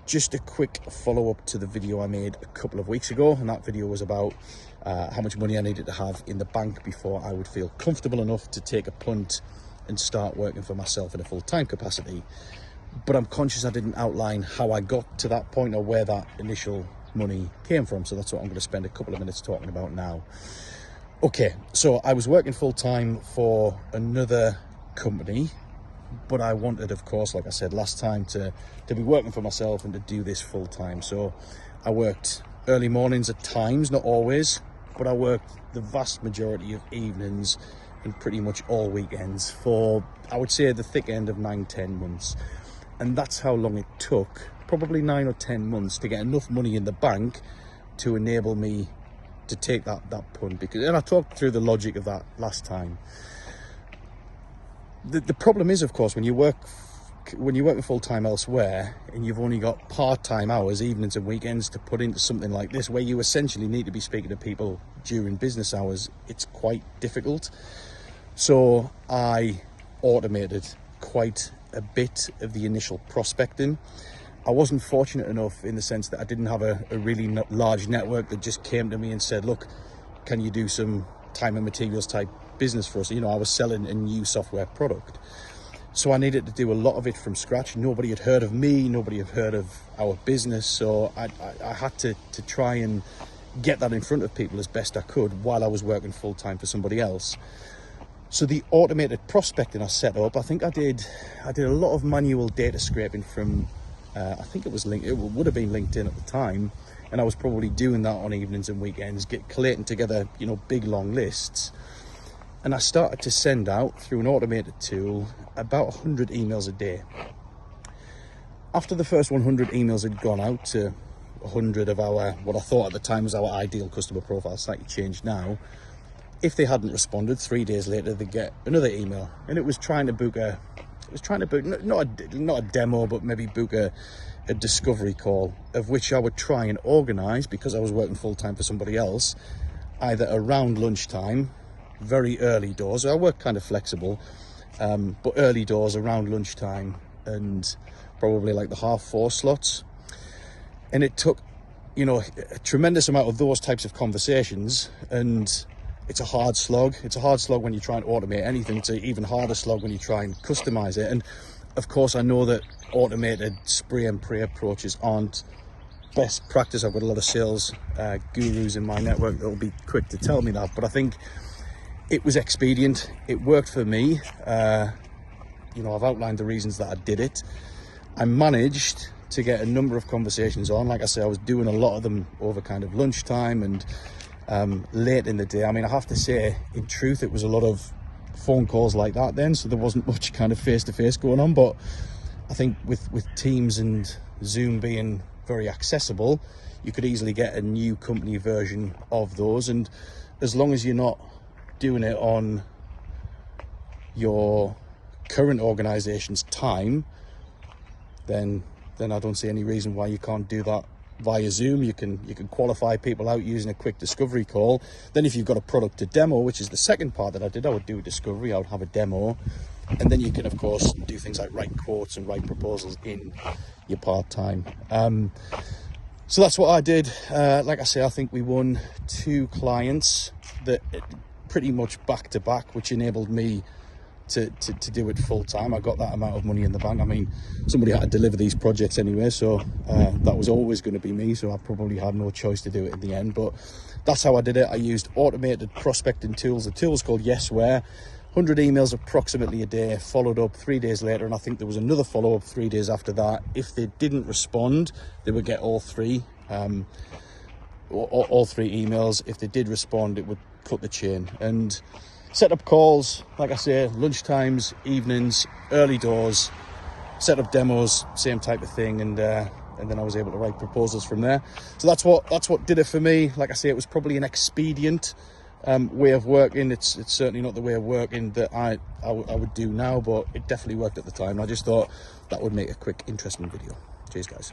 Just a quick follow-up to the video I made a couple of weeks ago, and that video was about how much money I needed to have in the bank before I would feel comfortable enough to take a punt and start working for myself in a full-time capacity. But I'm conscious I didn't outline how I got to that point or where that initial money came from, so that's what I'm going to spend a couple of minutes talking about now. Okay, so I was working full-time for another company, but I wanted, of course, like I said last time, to be working for myself and to do this full-time. So I worked early mornings at times, not always, but I worked the vast majority of evenings and pretty much all weekends for, I would say, the thick end of 9-10 months. And that's how long it took, probably 9 or 10 months, to get enough money in the bank to enable me to take that punt. And I talked through the logic of that last time. The problem is, of course, when you're working full-time elsewhere and you've only got part-time hours, evenings and weekends, to put into something like this, where you essentially need to be speaking to people during business hours, it's quite difficult. So I automated quite a bit of the initial prospecting. I wasn't fortunate enough in the sense that I didn't have a really large network that just came to me and said, look, can you do some time and materials type business for us? You know, I was selling a new software product, so I needed to do a lot of it from scratch. Nobody had heard of me, nobody had heard of our business, so I had to try and get that in front of people as best I could while I was working full-time for somebody else. So the automated prospecting I set up, I think I did a lot of manual data scraping from I think it was it would have been LinkedIn at the time, and I was probably doing that on evenings and weekends, collating together, you know, big long lists. And I started to send out, through an automated tool, about 100 emails a day. After the first 100 emails had gone out to 100 of our, what I thought at the time was our ideal customer profile, slightly changed now, if they hadn't responded, 3 days later they'd get another email, and it was trying to book not a demo, but maybe book a discovery call, of which I would try and organise, because I was working full-time for somebody else, either around lunchtime, very early doors. I work kind of flexible, but early doors around lunchtime, and probably like the 4:30 slots. And it took, you know, a tremendous amount of those types of conversations, and it's a hard slog. It's a hard slog when you try and automate anything. It's an even harder slog when you try and customize it. And of course, I know that automated spray and pray approaches aren't best practice. I've got a lot of sales gurus in my network that will be quick to tell me that, but I think it was expedient. It worked for me. You know, I've outlined the reasons that I did it. I managed to get a number of conversations on. Like I say, I was doing a lot of them over kind of lunchtime and late in the day. I mean, I have to say, in truth, it was a lot of phone calls like that then, so there wasn't much kind of face-to-face going on. But I think with Teams and Zoom being very accessible, you could easily get a new company version of those. And as long as you're not doing it on your current organization's time, then I don't see any reason why you can't do that via Zoom. You can qualify people out using a quick discovery call. Then if you've got a product to demo, which is the second part that I did, I would do a discovery, I would have a demo, and then you can of course do things like write quotes and write proposals in your part-time. So that's what I did. Like I say, I think we won 2 clients that pretty much back to back, which enabled me to do it full time. I got that amount of money in the bank. I mean, somebody had to deliver these projects anyway, so that was always going to be me, so I probably had no choice to do it in the end. But that's how I did it. I used automated prospecting tools. The tool is called Yesware. 100 emails approximately a day, followed up 3 days later, and I think there was another follow-up 3 days after that. If they didn't respond, they would get all three emails. If they did respond, it would cut the chain. And set up calls, like I say, lunchtimes, evenings, early doors, set up demos, same type of thing, and then I was able to write proposals from there. So that's what did it for me. Like I say, it was probably an expedient way of working. It's certainly not the way of working that I would do now, but it definitely worked at the time. I just thought that would make a quick, interesting video. Cheers, guys.